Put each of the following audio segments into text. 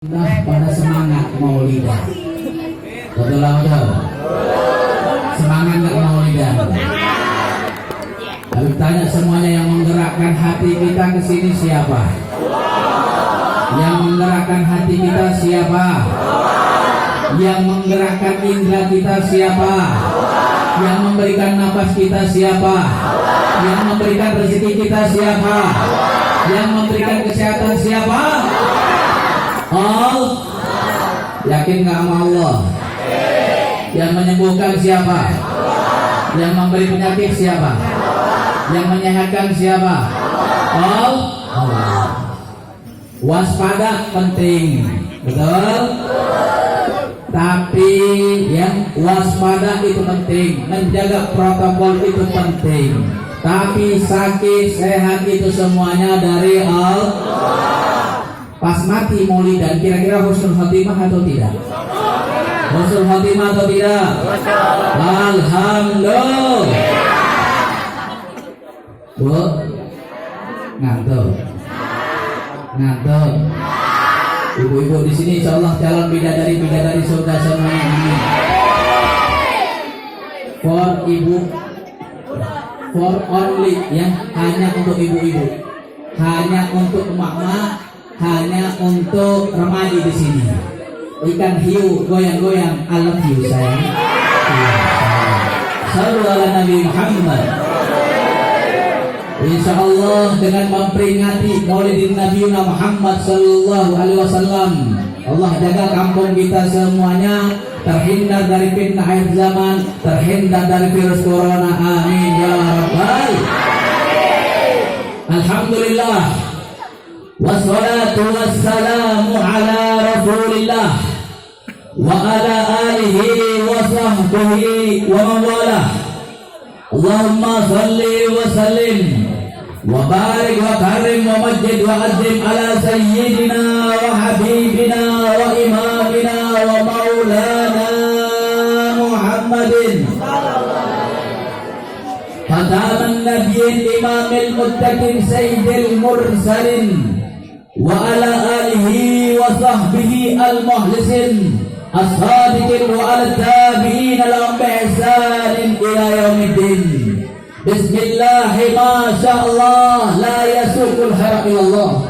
Pada semangat Maulidan. Betul betul. Semangat nggak Maulidan? Tapi tanya semuanya, yang menggerakkan hati kita ke sini siapa? Yang menggerakkan hati kita siapa? Yang menggerakkan indera kita siapa? Yang memberikan nafas kita siapa? Yang memberikan rezeki kita siapa? Yang memberikan kesehatan siapa? Allah. Yakin nggak sama Allah? Yang menyembuhkan siapa? Yang memberi penyakit siapa? Yang menyehatkan siapa? Allah. Waspada penting, betul? Tapi yang waspada itu penting, menjaga protokol itu penting. Tapi sakit sehat itu semuanya dari Allah. Pas mati Maulidan, kira-kira husnul khotimah atau tidak? Husnul khotimah atau tidak? Alhamdulillah. Bu, ngantuk. Ibu-ibu di sini insyaallah calon bidadari surga semuanya. Amin. For ibu, for only, yang hanya untuk ibu-ibu, hanya untuk emak-emak, hanya untuk remaja di sini. Ikan hiu goyang-goyang, I love you sayang. Sallu ala Nabi Muhammad. Insyaallah dengan memperingati Maulidin Nabi Muhammad sallallahu alaihi wasallam, Allah jaga kampung kita semuanya terhindar dari fitnah akhir zaman, terhindar dari virus corona. Amin ya rabbal. Alhamdulillah. Wassalatu wassalamu ala Rasulillah wa ala alihi wa sahbihi wa man walah. Allahumma salli wa sallim wa barik wa karim wa majid wa azim ala sayyidina wa habibina wa imamina wa maulana Muhammadin khataman nabiyyin imamil muttaqin sayyidil mursalin wa ala alihi wa sahbihi al-muhlisin as-sadiqin wa ala tabi'in lahum bi ihsanin ila yaumiddin. Bismillah, masyaallah, la yasuqul khaira illallah.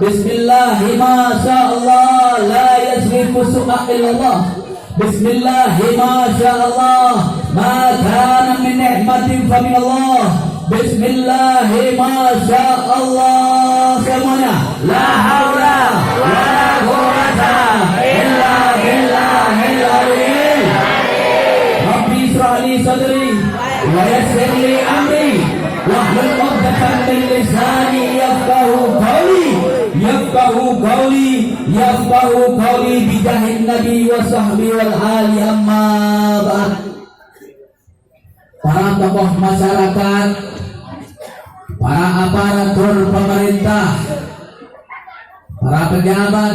Bismillah, masyaallah, la yasrifu su'a illallah. Bismillah, masyaallah, ma kana min ni'matin fa min Allah. Bismillah, masyaallah, semuanya. La haula wa la quwwata illa billahil aliyyil azim. Rabbi ishrah li sadri wa yassir li amri wahlul 'uqdatam min lisani yafqahu qawli bijahin nabi wa sahbihi wal ali, amma ba'd. Para tokoh masyarakat, para aparatur pemerintah, para pejabat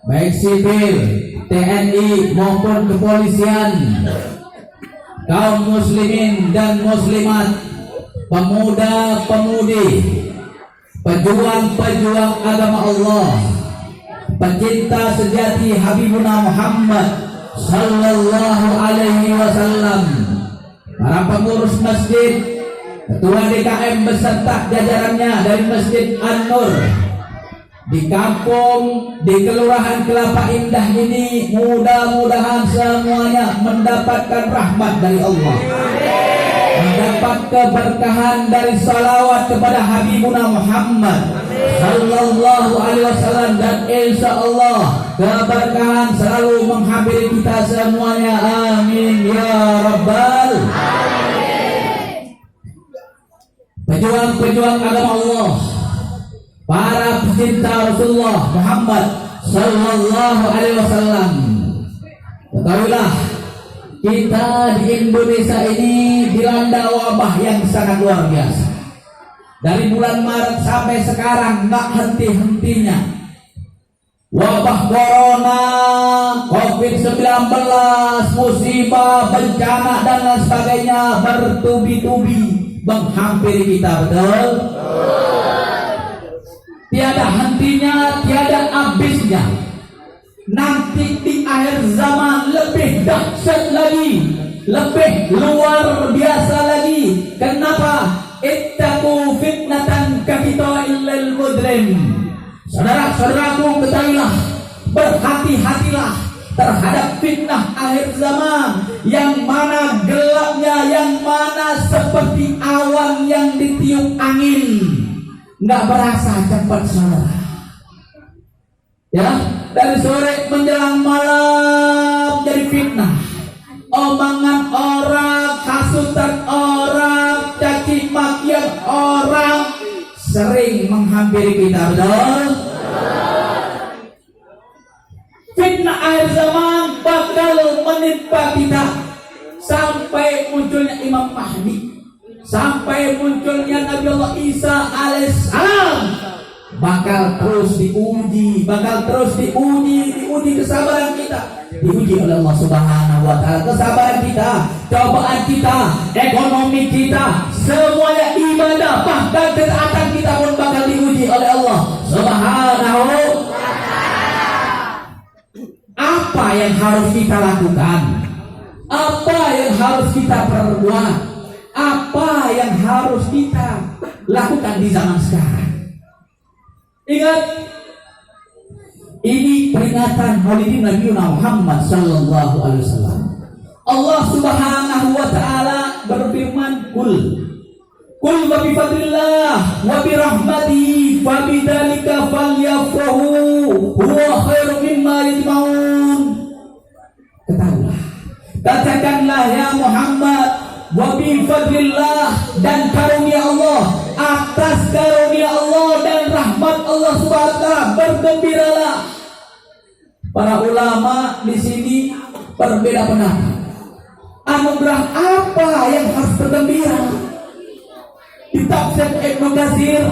baik sipil, TNI maupun kepolisian, kaum muslimin dan muslimat, pemuda-pemudi, pejuang-pejuang agama Allah, pencinta sejati Habibuna Muhammad sallallahu alaihi wasallam, para pengurus masjid, ketua DKM beserta jajarannya dari Masjid An-Nur di kampung, di Kelurahan Kelapa Indah ini, mudah-mudahan semuanya mendapatkan rahmat dari Allah, mendapat keberkahan dari salawat kepada Habibuna Muhammad sallallahu alaihi wasallam, dan insyaallah keberkahan selalu menghampiri kita semuanya. Amin ya rabbal. Pejuang-pejuang agama Allah, para pecinta Rasulullah Muhammad sallallahu alaihi wasallam, ketahuilah kita di Indonesia ini dilanda wabah yang sangat luar biasa. Dari bulan Maret sampai sekarang nggak henti-hentinya wabah corona, COVID-19, musibah, bencana dan lain sebagainya bertubi-tubi menghampiri kita, betul? Tiada hentinya, tiada habisnya. nanti di akhir zaman lebih dahsyat lagi, lebih luar biasa lagi. Kenapa? Ittaqu fitnatan kapita'illal mudrim. Saudara-saudaraku, ketahuilah, berhati-hatilah terhadap fitnah akhir zaman, yang mana gelapnya, yang mana seperti awan yang ditiup angin, nggak berasa cepat, saudara. Ya, dari sore menjelang malam jadi fitnah, omongan orang, hasutan orang, caci makian orang sering menghampiri kita, betul? Fitnah akhir zaman bakal menimpa kita sampai munculnya Imam Mahdi, sampai munculnya Nabi Allah Isa alaihissalam. Bakal terus diuji, diuji kesabaran kita, diuji oleh Allah Subhanahu wa Ta'ala. Kesabaran kita, cobaan kita, ekonomi kita, semuanya ibadah, bahkan ketaatan kita pun bakal diuji oleh Allah Subhanahu wa Ta'ala. Apa yang harus kita lakukan? Apa yang harus kita perbuat? Apa yang harus kita lakukan di zaman sekarang? Ingat, ini peringatan Maulid Nabi Muhammad sallallahu alaihi wasallam. Allah Subhanahu wa Ta'ala berfirman, Kul wa bi fadlillah wa bi rahmatihi fa bidzalika falyafrahu huwa khairum mimma yajma'un. Ketahuilah, katakanlah ya Muhammad, wa bi fadlillah, dan karunia Allah, atas karunia Allah dan rahmat Allah Subhanahu wa Ta'ala bergembiralah. Para ulama di sini berbeda pendapat. Anugerah apa yang harus bergembira? Di tafsir Ibnu Katsir,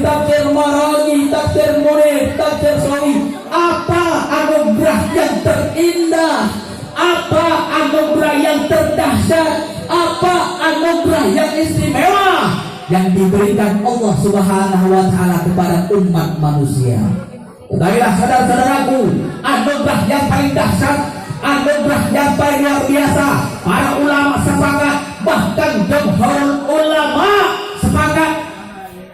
tafsir Maraghi, tafsir Munir, tafsir Sawi, apa anugerah yang terindah? Apa anugerah yang terdahsyat? Apa anugerah yang istimewa yang diberikan Allah Subhanahu wa Ta'ala kepada umat manusia? Ketahuilah saudara-saudaraku, anugerah yang paling dahsyat, anugerah yang paling luar biasa. Para ulama sepakat, bahkan jumhur ulama sepakat,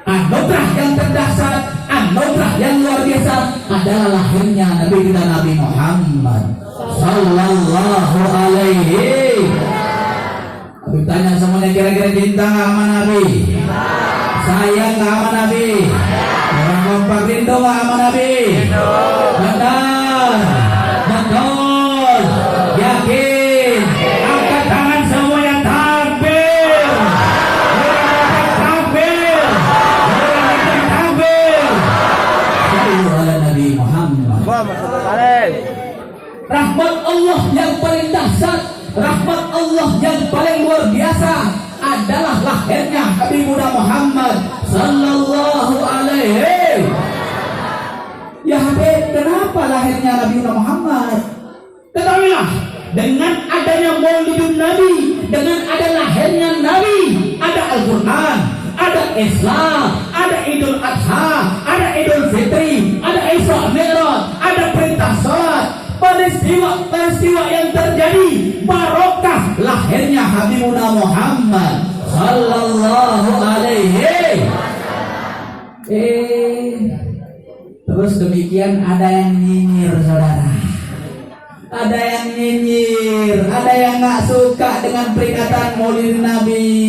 anugerah yang terdahsyat, anugerah yang luar biasa adalah lahirnya Nabi kita Nabi Muhammad sallallahu alaihi. Aku tanya semuanya, kira-kira cinta nggak sama Nabi? Sayang nggak sama Nabi? Orang kompak rindu nggak sama Nabi? Benar, betul, yakin. Angkat tangan semuanya, takbir, takbir, takbir. Sallu ala Nabi Muhammad. Rahmat Allah yang paling dahsyat, rahmat Allah yang paling luar biasa adalah lahirnya Nabi Muda Muhammad sallallahu alaihi. Ya Habib, kenapa lahirnya Nabi Muda Muhammad? Ketahuilah, dengan adanya Maulidun Nabi, dengan ada lahirnya Nabi, ada Al-Quran, ada Islam, ada Idul Adha, ada Idul Fitri, ada Isra Mi'raj, ada perintah salat. Peristiwa yang terjadi barokah lahirnya Habibuna Muhammad sallallahu alaihi. Terus demikian ada yang nyinyir, saudara. Ada yang nyinyir, ada yang nggak suka dengan peringatan Maulid Nabi.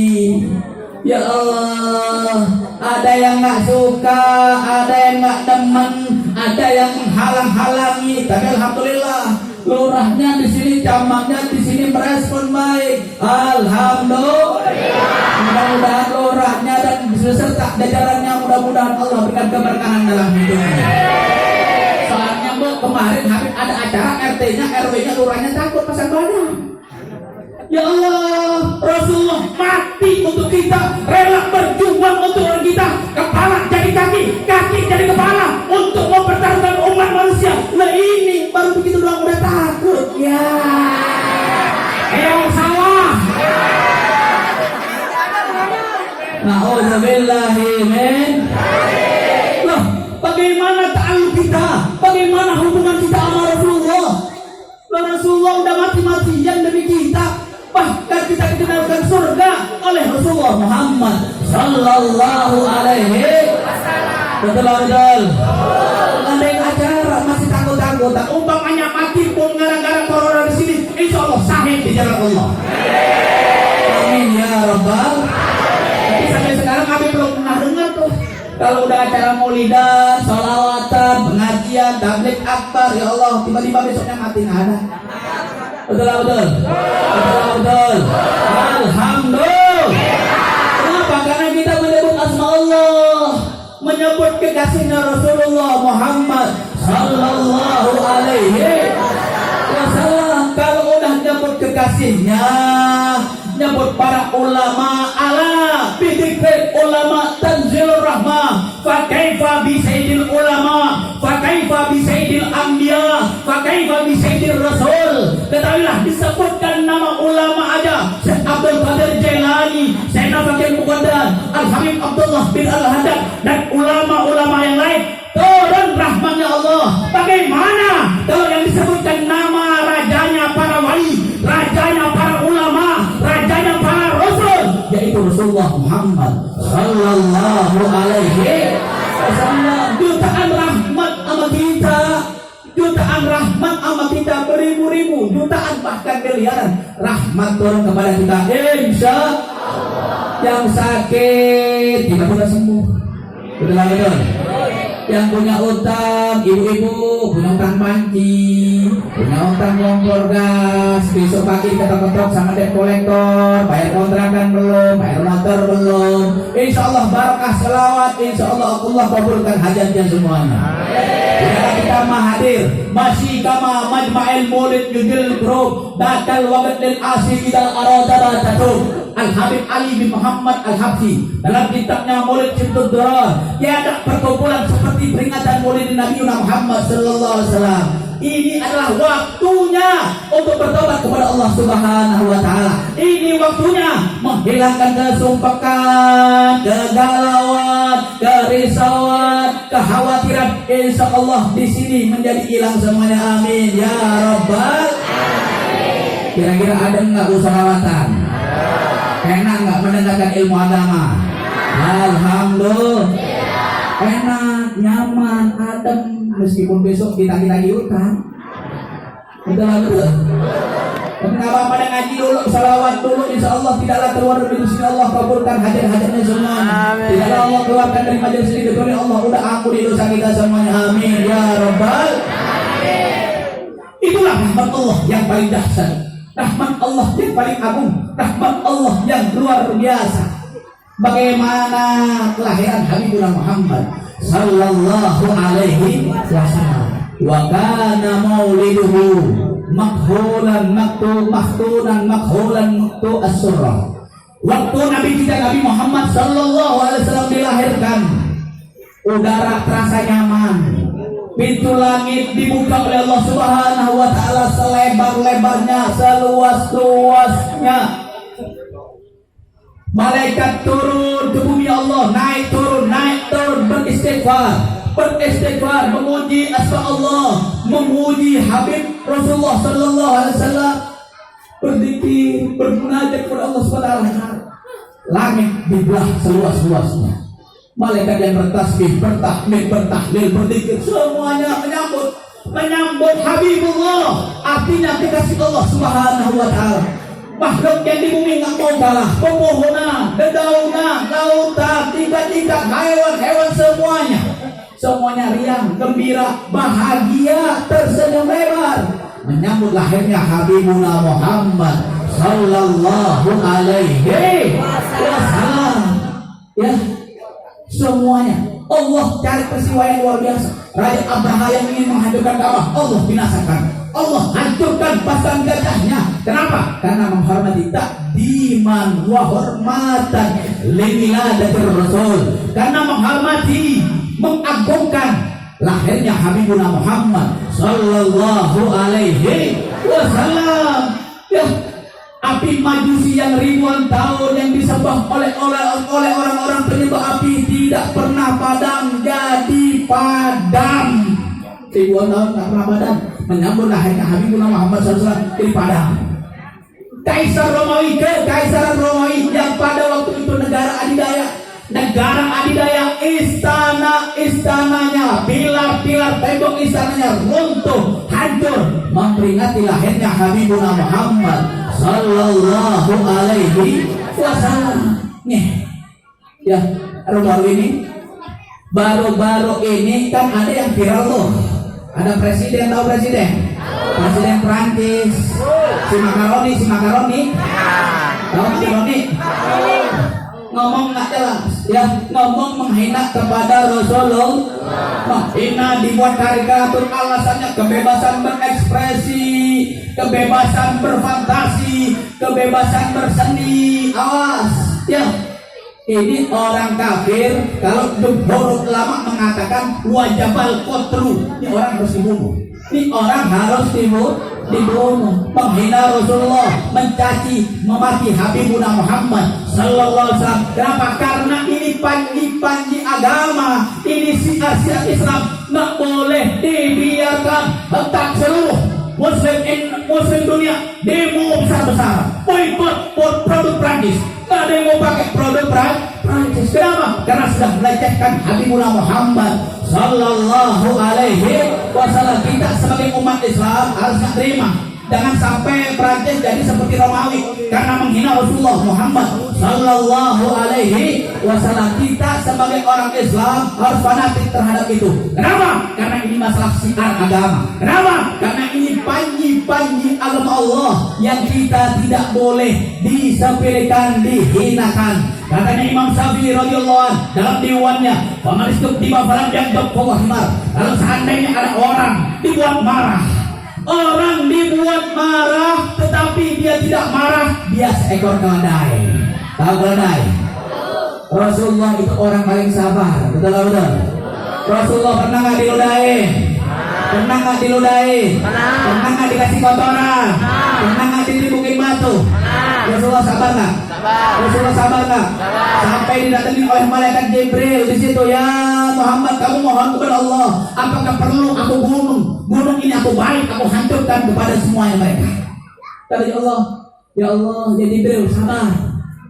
Ya Allah, ada yang nggak suka, ada yang nggak demen, ada yang menghalang-halangi. Tapi alhamdulillah, lurahnya di sini, camatnya di sini merespon baik. Alhamdulillah. Mudah-mudahan lurahnya dan beserta jajarannya, mudah-mudahan Allah berikan keberkahan dalam hidupnya. Soalnya kemarin Habib ada acara, RT-nya, RW-nya, lurahnya takut pasang badan. Ya Allah, Rasulullah mati untuk kita, rela berjuang untuk orang kita, kepala jadi kaki, kaki jadi kepala, untuk mempertaruhkan umat manusia. Nah ini baru begitu doang udah takut ya. Yang salah. Na'udzubillahi min. Loh, bagaimana ta'alluq kita? Bagaimana Rasulullah Muhammad sallallahu alaihi betul. Ngadain acara masih takut-takutan. Umpamanya mati pun gara-gara corona di sini, insya Allah sahih di jalan Allah. Amin ya rabbal. Tapi sampai sekarang kami belum pernah dengar tuh. Kalau udah acara maulidan, sholawatan, pengajian, tabligh akbar, ya Allah, tiba-tiba besoknya mati nggak ada. Betul. Alhamdulillah. Kenapa? Karena kita menyebut asma Allah, menyebut kekasihnya Rasulullah Muhammad sallallahu alaihi wasallam. Kalau udah nyebut kekasihnya, nyebut para ulama, ala bidzikri ulama tanzilur rahmah, fa kaifa bi sayyidil ulama, fa kaifa bi sayyidil anbiya, fa kaifa bi sayyidir rasul. Ketahuilah, disebutkan nama ulama aja, Syekh Abdul Qadir Jailani, Syekh Nafakir Muqaddam, Al-Habib Abdullah bin Al-Haddad, dan ulama-ulama yang lain, turun rahmatnya Allah. Bagaimana kalau yang disebutkan nama rajanya para wali, rajanya para ulama, rajanya para rasul, yaitu Rasulullah Muhammad sallallahu alaihi wasallam. Jutaan rahmat sama kita, jutaan rahmat sama kita, beribu-ribu, jutaan bahkan miliaran rahmat turun kepada kita. Insya Allah. Yang sakit tidak mudah sembuh. Betul. Yang punya utang, ibu-ibu punya utang panci, punya utang kompor gas, besok pagi diketok-ketok sama debt kolektor, bayar kontrakan belum, bayar motor belum. Insya Allah barakah selawat, insya Allah kabulkan hajatnya semuanya. Jika kita hadir masih kama majma'il maulid yudil group datal waqt lil asyi idal arada tatub. Al-Habib Ali bin Muhammad Al-Habsyi dalam kitabnya Maulid Ciptud Durar, tiada perkumpulan seperti peringatan Maulid Nabi Muhammad sallallahu alaihi wasallam. Ini adalah waktunya untuk bertobat kepada Allah Subhanahu wa taala. Ini waktunya menghilangkan kesumpekan, kegalauan, kerisauan, kekhawatiran. Insya Allah di sini menjadi hilang semuanya. Amin ya rabbal alamin. Kira-kira ada enggak usarawatan? Enak nggak mendengarkan ilmu agama? Alhamdulillah. Enak, nyaman, adem, meskipun besok kita utang. Betul. Tapi nggak apa-apa, ngaji dulu, salawat dulu, insya Allah tidaklah keluar dari sini. Allah kabulkan hajat-hajatnya semua. Tidaklah Allah keluarkan dari majelis ini kecuali Allah udah ampuni dosa kita semuanya. Amin ya rabbal alamin. Itulah rahmat Allah yang paling dahsyat, rahmat Allah yang paling agung, rahmat Allah yang luar biasa. Bagaimana kelahiran Habibullah Muhammad sallallahu alaihi wasallam. Wa kana mauliduhu makhulan maktu as-surah. Waktu Nabi kita Nabi Muhammad sallallahu alaihi wasallam dilahirkan, udara terasa nyaman. Pintu langit dibuka oleh Allah Subhanahu wa taala selebar-lebarnya, seluas-luasnya. Malaikat turun ke bumi Allah, naik turun beristighfar, memuji asma Allah, memuji Habib Rasulullah sallallahu alaihi wasallam, berzikir, bermunajat kepada Allah Subhanahu wa taala. Langit dibelah seluas-luasnya. Malaikat yang bertasbih, bertahmid, bertahlil, berzikir, semuanya menyambut Habibullah, artinya kekasih Allah Subhanahu wa taala. Makhluk yang di bumi nggak mau kalah, pepohonan, dedaunan, lautan, tingkat-tingkat, hewan-hewan semuanya riang, gembira, bahagia, tersenyum lebar menyambut lahirnya Habibullah Muhammad sallallahu alaihi wasallam. Ya, semuanya Allah cari peristiwa yang luar biasa. Raja Abraha yang ingin menghancurkan Ka'bah, Allah binasakan. Allah hancurkan pasukan gajahnya. Kenapa? Karena menghormati takdiman wa hormatan liladatir Rasul. Karena menghormati, mengagungkan lahirnya Habibullah Muhammad sallallahu alaihi wasallam. Ya, api majusi yang ribuan tahun yang disembah oleh orang-orang penyembah api tidak pernah padam, jadi padam. Ribuan tahun tak pernah padam, menyambut lahirnya Habibullah Muhammad SAW jadi padam. Kaisar Romawi ke Kaisaran Romawi yang pada waktu itu negara adidaya, istananya, pilar-pilar tembok istananya runtuh, hancur, memperingati lahirnya Habibuna Muhammad sallallahu alaihi wasallam. Nih, ya, baru-baru ini kan ada yang viral tuh. Ada presiden, tahu presiden? Presiden Prancis, si makaroni, tahu makaroni? Ngomong nggak jelas, ya, ngomong menghina kepada Rasulullah, menghina, dibuat karikatur, alasannya kebebasan berekspresi, kebebasan berfantasi, kebebasan berseni. Awas, ya. Ini orang kafir. Kalau jumhur ulama mengatakan wajibal qatlu, ini orang harus dibunuh. Ini orang harus dibunuh. Menghina Rasulullah, mencaci, memaki Habibuna Muhammad sallallahu alaihi wasallam. Kenapa? Karena ini panji agama, ini siar Islam, nggak boleh dibiarkan. Hentak seluruh Muslim dunia demo besar-besaran, boykot produk Prancis. Nggak ada yang mau pakai produk Prancis. Kenapa? Karena sudah melecehkan Habibuna Muhammad sallallahu alaihi wasallam. Kita sebagai umat Islam harus terima. Jangan sampai Prancis jadi seperti Romawi karena menghina Rasulullah Muhammad sallallahu alaihi wasallam. Kita sebagai orang Islam harus fanatik terhadap itu. Kenapa? Karena ini masalah syiar agama. Kenapa? Karena ini panji agama Allah yang kita tidak boleh disepelekan, dihinakan. Katanya Imam Syafi'i radhiyallahu anhu dalam diwannya, "Faman istutiba falam yaghdab fahuwa himar." Kalau seandainya ada orang dibuat marah, tetapi dia tidak marah, dia seekor keledai. Tahu keledai? Rasulullah itu orang paling sabar, betul atau betul? Rasulullah pernah nggak diludahin? Pernah nggak diludahin? Pernah nggak dikasih kotoran? Pernah nggak ditipukin batu? Rasulullah sabar nggak? Rasulullah sabar nggak? Sampai didatangi oleh malaikat Jibril di situ, ya Muhammad, kamu mohon kepada Allah, apakah perlu aku gunung ini aku baik, aku hancurkan kepada semuanya mereka. Kata ya Allah, ya Jibril sabar.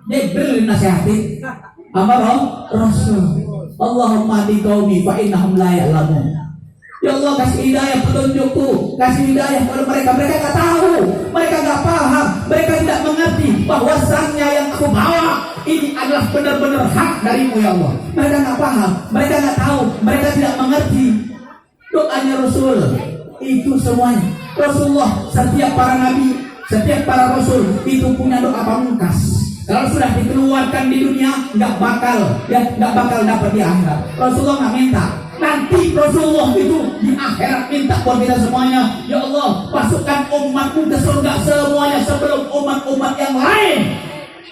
Jibril dinasihati sama Rasul. Allahumma di qaumi fa innahum la ya'lamun. Ya Allah, kasih hidayah petunjukku, kasih hidayah kepada mereka. Mereka nggak tahu, mereka nggak paham, mereka tidak mengerti bahwasannya yang aku bawa ini adalah benar-benar hak darimu ya Allah. Mereka nggak paham, mereka nggak tahu, mereka tidak mengerti. Doanya Rasul itu semuanya. Rasulullah, setiap para nabi, setiap para rasul itu punya doa pamungkas. Kalau sudah dikeluarkan di dunia nggak bakal dapat di akhirat. Rasulullah nggak minta. Nanti Rasulullah itu di akhirat minta buat kita semuanya, ya Allah, masukkan umatku ke surga semuanya sebelum umat-umat yang lain.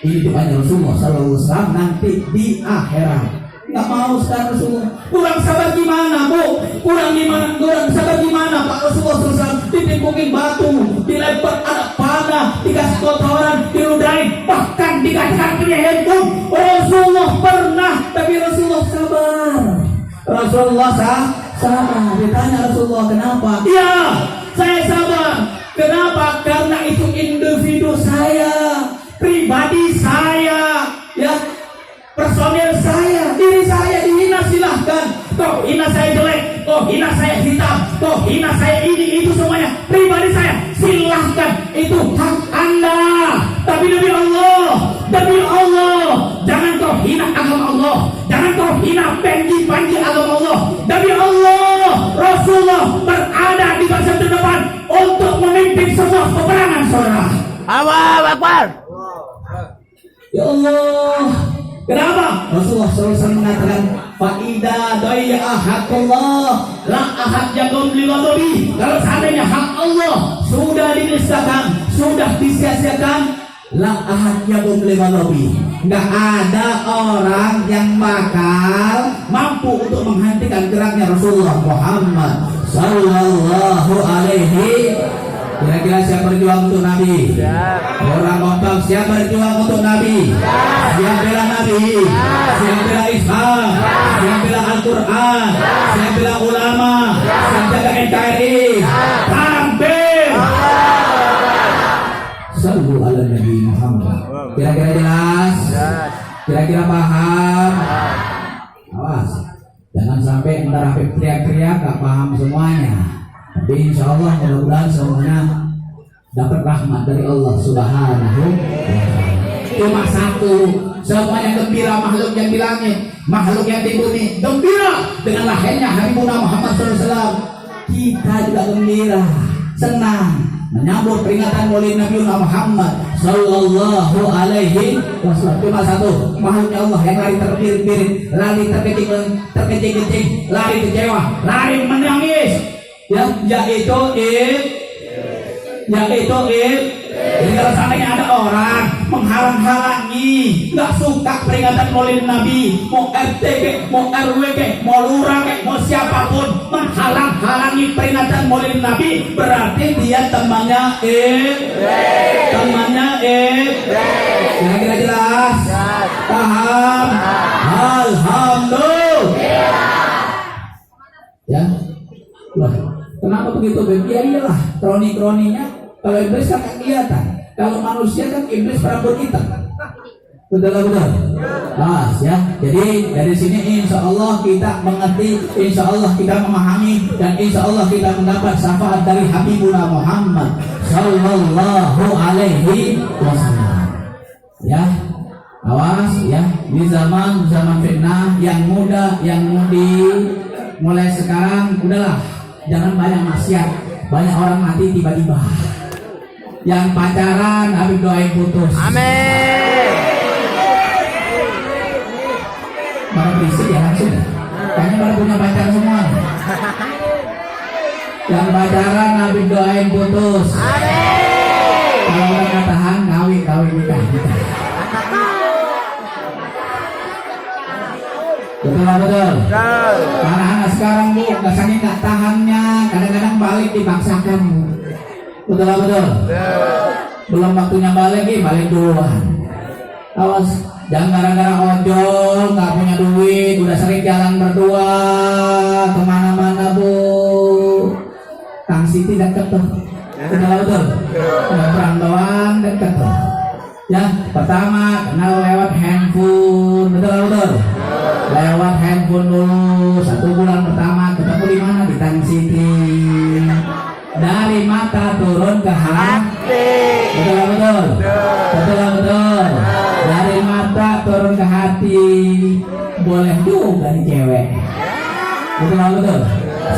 Ini doanya Rasulullah sallallahu alaihi wasallam nanti di akhirat. Nggak mau sekarang Rasulullah. Kurang sabar gimana, Bu? Kurang sabar gimana, Pak? Rasulullah SAW ditimpukin batu, dilempar anak panah, dikasih kotoran, diludahin, bahkan dikatakan penyihir pun Rasulullah pernah, tapi Rasulullah sabar. Rasulullah sabar. Ditanya Rasulullah, kenapa? Ya, saya sabar. Kenapa? Karena itu individu saya, pribadi saya, ya, personil saya, diri saya dihina, silahkan. Kau hina saya jelek, kau hina saya hitam, kau hina saya ini, itu semuanya pribadi saya, silahkan, itu hak Anda. Tapi demi Allah, jangan kau hina agama Allah, jangan kau hina panji agama Allah. Demi Allah, Rasulullah berada di barisan terdepan untuk memimpin sebuah peperangan, saudara. Allahu Akbar. Ya Allah, kenapa? Rasulullah SAW mengatakan, Fa'ida doya hakullah la ahad yakum liwadobi. Kalau seandainya hak Allah sudah dinistakan, sudah disia-siakan, la ahad yakum liwadobi, nggak ada orang yang bakal mampu untuk menghentikan geraknya Rasulullah Muhammad sallallahu alaihi. Kira-kira siapa berjuang untuk Nabi? Orang kompak, siapa berjuang untuk Nabi? Siapa bela Nabi? Siapa bela Islam? Siapa bela Al-Quran? Siapa bela ulama? Siapa jaga NKRI? Tampil! Sallu ala Nabi. Kira-kira paham? Awas, jangan sampai ntar Habib teriak-teriak gak paham semuanya. Tapi insya Allah mudah-mudahan semuanya dapat rahmat dari Allah Subhanahu wa Ta'ala. Cuma satu, semuanya gembira, makhluk yang di langit, makhluk yang di bumi gembira dengan lahirnya Habibuna Muhammad SAW. Kita juga gembira, senang menyambut peringatan Maulid Nabi Muhammad Sallallahu Alaihi Wasallam. Cuma satu, makhluknya Allah yang lari terpirit-pirit, lari terkejing-kejing, lari kecewa, lari menangis, yaitu jadi kalau seandainya ada orang menghalang-halangi, nggak suka peringatan Maulid Nabi, mau RT mau RW mau lurah mau siapapun menghalang-halangi peringatan Maulid Nabi, berarti dia temannya kira-kira jelas? Paham? Alhamdulillah. Ya, loh, kenapa begitu? Ya iyalah, kroni-kroninya. Kalau iblis kan kelihatan, kalau manusia kan iblis berambut hitam. Betul-betul. Nah, ya. Jadi dari sini insya Allah kita mengerti, insya Allah kita memahami, dan insya Allah kita mendapat syafaat dari Habibuna Muhammad Sallallahu Alaihi Wasallam. Ya, awas ya. Di zaman fitnah, yang muda, yang mudi, mulai sekarang udahlah, jangan banyak maksiat, banyak orang mati tiba-tiba. Yang pacaran Habib doain putus. Amin. Baru berisik ya langsung. Kayaknya baru punya pacar semua. Yang pacaran Habib doain putus. Amin. Kalau udah nggak tahan kawin nikah. Betul. Anak-anak sekarang bu, saking nggak tahannya, kadang-kadang balik dipaksakan. Betul. Belum waktunya balik duluan. Awas, jangan gara-gara ojol, nggak punya duit, udah sering jalan berdua kemana-mana bu. Kang Siti deket tuh. Betul. Perang doang deket tuh. Ya, pertama kenal lewat handphone. Betul. Lewat handphone dulu. 1 bulan pertama ketemu di mana? Di Kang Siti. Dari mata turun ke hati. Betul. Dari mata turun ke hati. Boleh juga nih cewek. Betul.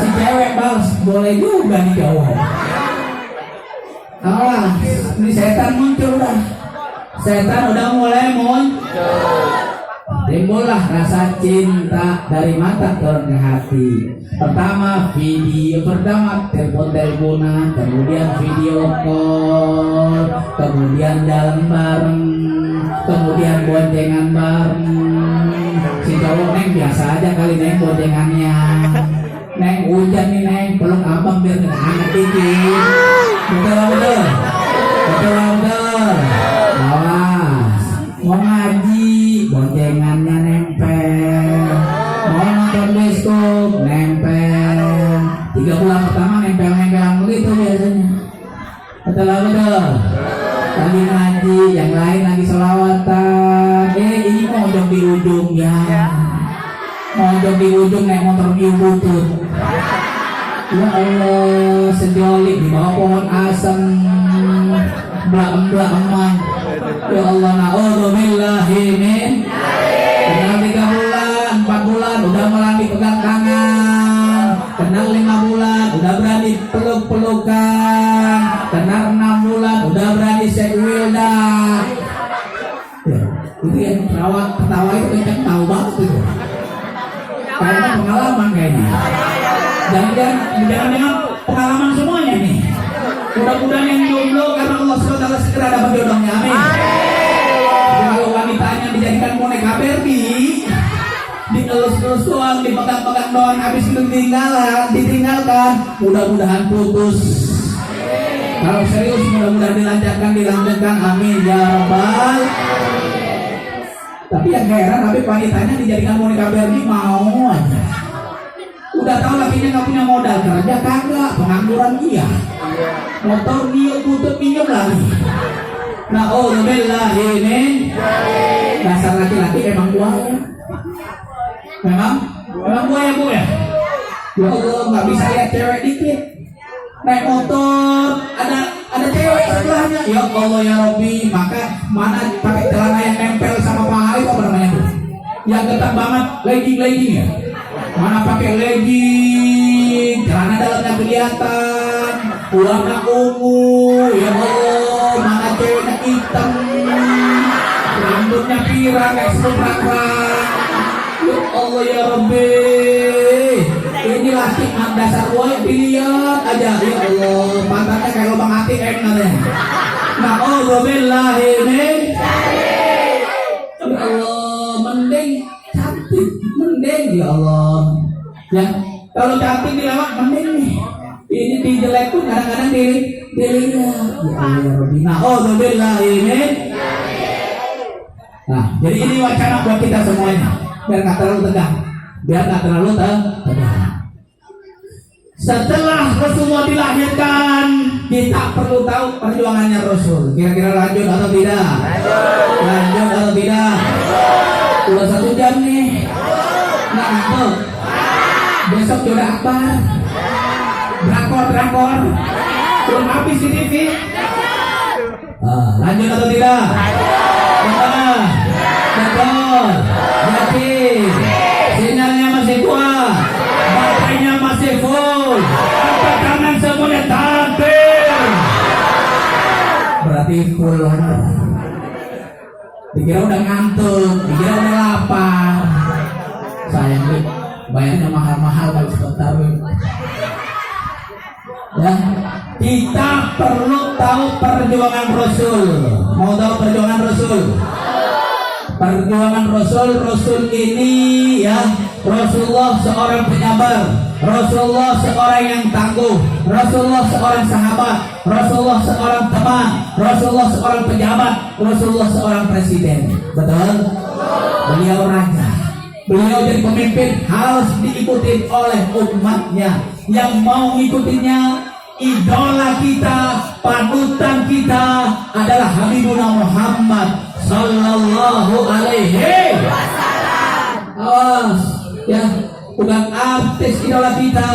Si cewek balas boleh juga nih cowok. Alah, ini setan muncul dah. Setan udah mulai muncul. Timbullah rasa cinta dari mata turun ke hati. Pertama telepon-teleponan, kemudian video call, kemudian jalan bareng, kemudian boncengan bareng. Si cowok neng biasa aja kali neng boncengannya. Neng hujan nih neng, peluk abang biar kena hangat dikit. Betul. Awas, mau ngaji boncengannya nempel, mau nonton bioskop nempel. 3 bulan pertama nempel-nempelan begitu biasanya. Betul. Lagi ngaji, yang lain lagi selawatan. Ini mojok di ujung ya. Mojok di ujung naik motor di butut. Ya Allah, sejolik di bawah pohon asem, belak-belakan. Ya Allah, na'udzubillahi min. Kenal 3 bulan, 4 bulan udah mulai pegang tangan. Kenal 5 bulan udah berani peluk-pelukan. Kenal 6 bulan udah berani sekwilda. Ya, itu yang perawat ketawa itu kenceng tahu banget itu. Kayaknya pengalaman kayaknya. Jangan pengalaman semuanya nih. Mudah-mudahan yang jomblo karena Allah SWT segera dapat jodohnya. Amin. Kalau wanitanya dijadikan boneka Barbie, dielus-elus doang, dipegang-pegang doang, habis itu ditinggalkan, mudah-mudahan putus. Kalau serius mudah-mudahan dilanjutkan. Amin ya rabbal. Tapi yang heran, tapi wanitanya dijadikan boneka Barbie mau aja. Udah tahu lakinya nggak punya modal kerja kagak, pengangguran iya. Motor dia butut pinjam lagi. Na'udzubillahi min dasar laki-laki emang buaya. Memang buaya bu ya. Ya Allah, nggak bisa lihat cewek dikit. Naik motor, ada cewek sebelahnya. Ya Allah ya Robbi, maka mana pakai celana yang nempel sama paha itu apa namanya tuh? Yang ketat banget, legging ya. Mana pakai legging, celana dalamnya kelihatan, warna ungu. Ya Allah, mana ceweknya hitam, rambutnya pirang kayak seprak-prak. Ya Allah ya Rabbi, ini laki dasar buaya dilihat aja. Ya Allah, pantatnya kayak lubang ATM katanya. Na'udzubillahi min. Ya Allah, mending cantik, mending ya Allah. Ya, kalau cantik dilewat mending nih. Ini di jelek pun kadang-kadang dilihat. Ya Allah ya Rabbi. Na'udzubillahi min. Nah, jadi ini wacana buat kita semuanya. Biar nggak terlalu tegang, tegang. Setelah Rasulullah dilahirkan, kita perlu tahu perjuangannya Rasul. Kira-kira lanjut atau tidak? Lanjut atau tidak? Udah 1 jam nih. Nggak ngantuk. Besok jodoh akbar. Drakor. Belum habis di TV. Lanjut atau tidak? Betul. Yakin. Sinyalnya masih kuat. Baterainya masih full. Angkat tangan semuanya takbir. Berarti full. Dikira udah ngantuk, dikira udah lapar. Sayang nih, bayarnya mahal-mahal kalau sebentar. Ya, kita perlu tahu perjuangan Rasul. Mau tahu perjuangan Rasul? Perjuangan Rasul ini ya, Rasulullah seorang penyabar, Rasulullah seorang yang tangguh, Rasulullah seorang sahabat, Rasulullah seorang teman, Rasulullah seorang pejabat, Rasulullah seorang presiden. Betul? Beliau raja, beliau jadi pemimpin, harus diikuti oleh umatnya. Yang mau ngikutinya, idola kita, panutan kita adalah Habibuna Muhammad sallallahu alaihi wasallam. Awas ya, bukan artis idola kita,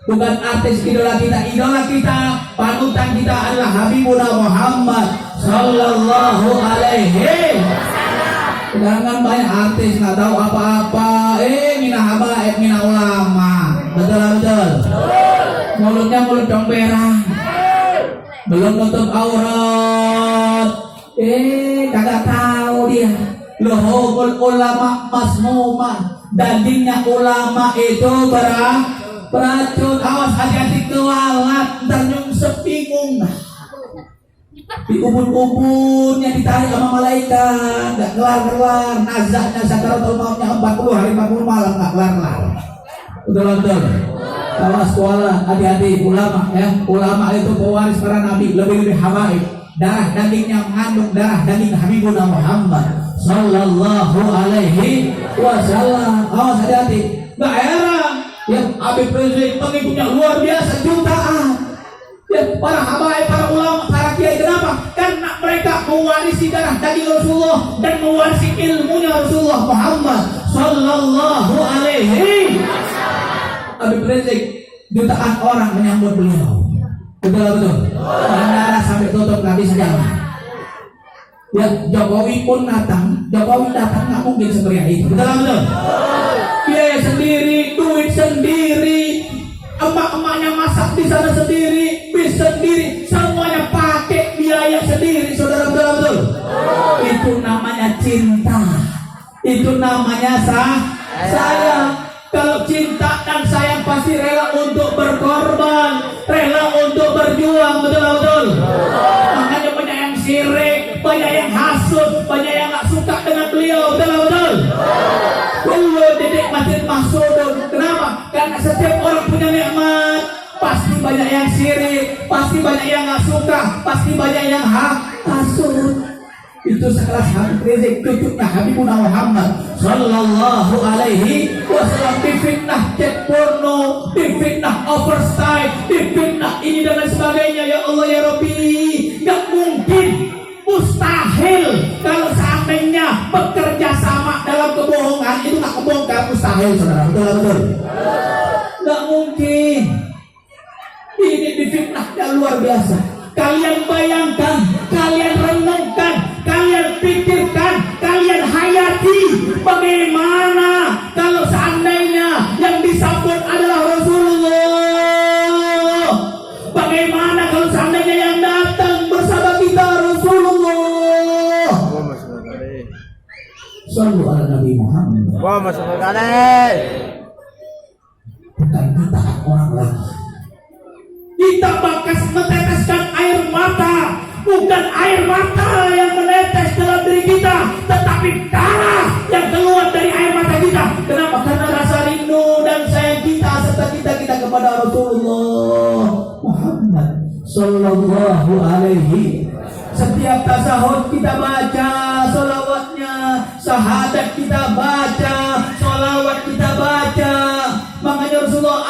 idola kita, panutan kita adalah Habibuna Muhammad sallallahu alaihi wasallam. Jangan banyak artis nggak tahu apa-apa, mina habaib, mina ulama. Betul. Mulutnya mulut comberan, belum nutup aurat. Kagak tahu dia. Luhumul ulama masmumah, dagingnya ulama itu beracun. Awas, hati-hati kewalat, ntar nyungsep bingung. Di ubun-ubunnya ditarik sama malaikat, nggak kelar-kelar. Nazaknya sakaratul mautnya 40 hari 40 malam nggak kelar-kelar. Betul. Awas kuala, hati-hati ulama ya. Ulama itu pewaris para nabi, lebih-lebih habaib. Darah dagingnya mengandung darah daging Habibuna Muhammad sallallahu alaihi wasallam. Awas, hati-hati. Nggak heran ya, Habib Rizik pengikutnya luar biasa, jutaan. Ya, para habaib, para ulama, para kiai. Kenapa? Karena mereka mewarisi darah daging Rasulullah dan mewarisi ilmunya Rasulullah Muhammad sallallahu alaihi wasallam. Habib Rizik, jutaan orang menyambut beliau. Betul. Bandara sampai tutup nggak bisa jalan. Ya, Jokowi pun datang nggak mungkin semeriah itu. Betul. Biaya sendiri, duit sendiri, emak-emaknya masak di sana sendiri, bis sendiri, semuanya pakai biaya sendiri. Saudara, betul. Itu namanya cinta. Itu namanya sayang. Kalau cinta dan sayang pasti rela untuk berkorban, rela untuk berjuang, betul. Makanya banyak yang sirik, banyak yang hasut, banyak yang nggak suka dengan beliau, betul. Dedek Masjid Mahsudun. Kenapa? Karena setiap orang punya nikmat, pasti banyak yang sirik, pasti banyak yang nggak suka, pasti banyak yang hasut. Itu sekelas Habib Rizik, cucunya Habibuna Muhammad sallallahu alaihi wasallam, difitnah cek porno, difitnah overstyle, difitnah ini dan lain sebagainya. Ya Allah ya Rabbi, gak mungkin mustahil saudara, betul nggak betul? Nggak mungkin. Ini difitnahnya luar biasa. Kalian bayangkan, kalian renungkan, kalian pikirkan, kalian hayati bagaimana kalau seandainya yang disambut adalah Rasulullah. Bagaimana kalau seandainya yang datang bersama kita Rasulullah. Sallu ala Nabi Muhammad. Bukan kita orang lagi. Kita bakas meneteskan air mata, bukan air mata yang menetes dalam diri kita, tetapi darah yang keluar dari air mata kita. Kenapa? Karena rasa rindu dan sayang kita serta kita kepada Rasulullah Muhammad Sallallahu Alaihi. Setiap tasahud kita baca solawatnya, syahadat kita baca, solawat kita baca. Makanya Rasulullah,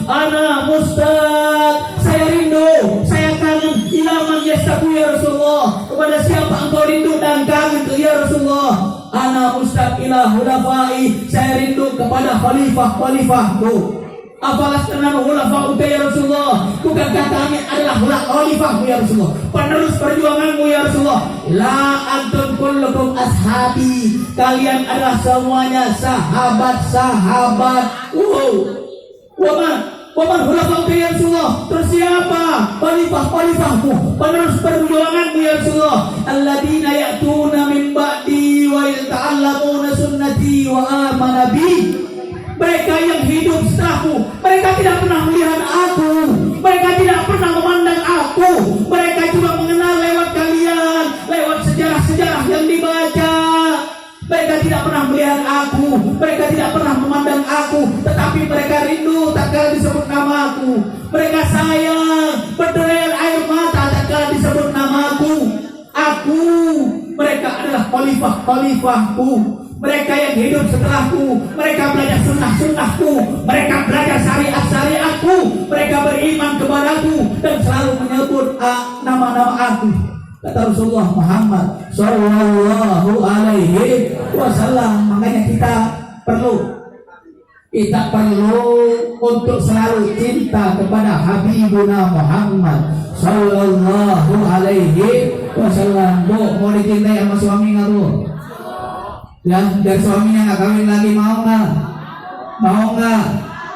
ana mustaq, saya rindu, saya kangen. Ilaman yastaku ya Rasulullah, kepada siapa engkau rindu dan kangen ya Rasulullah? Ana mustaq ila hulafai, saya rindu kepada khalifahku. Apalas nama hulafa'u ya Rasulullah? Bukankah kami adalah khalifahmu ya Rasulullah, penerus perjuanganmu ya Rasulullah? La antum kullukum ashabi, kalian adalah semuanya sahabat-sahabat. Waman hulafa'u ya Rasulullah? Terus siapa khalifahmu, penerus perjuanganmu ya Rasulullah? Alladzina ya'tuna min ba'di wa yata'allamuna sunnati wa amana bi. Mereka yang hidup setelahku, mereka tidak pernah melihat aku, mereka tidak pernah memandang aku, mereka cuma mengenal lewat kalian, lewat sejarah-sejarah yang dibaca. Mereka tidak pernah melihat aku, mereka tidak pernah memandang aku, tetapi mereka rindu tak kala disebut namaku. Mereka sayang, berderet air mata tak kala disebut namaku. Mereka adalah khalifahku. Mereka yang hidup setelahku, mereka belajar sunnah-sunnahku, mereka belajar syariat-syariatku, mereka beriman kepadaku dan selalu menyebut nama-nama aku. Kata Rasulullah Muhammad Sallallahu Alaihi Wasallam. Makanya kita perlu untuk selalu cinta kepada Habibuna Muhammad Sallallahu Alaihi Wasallam. Bu, mau dicintai sama suami nggak bu? Ya, biar suaminya nggak kawin lagi, mau nggak?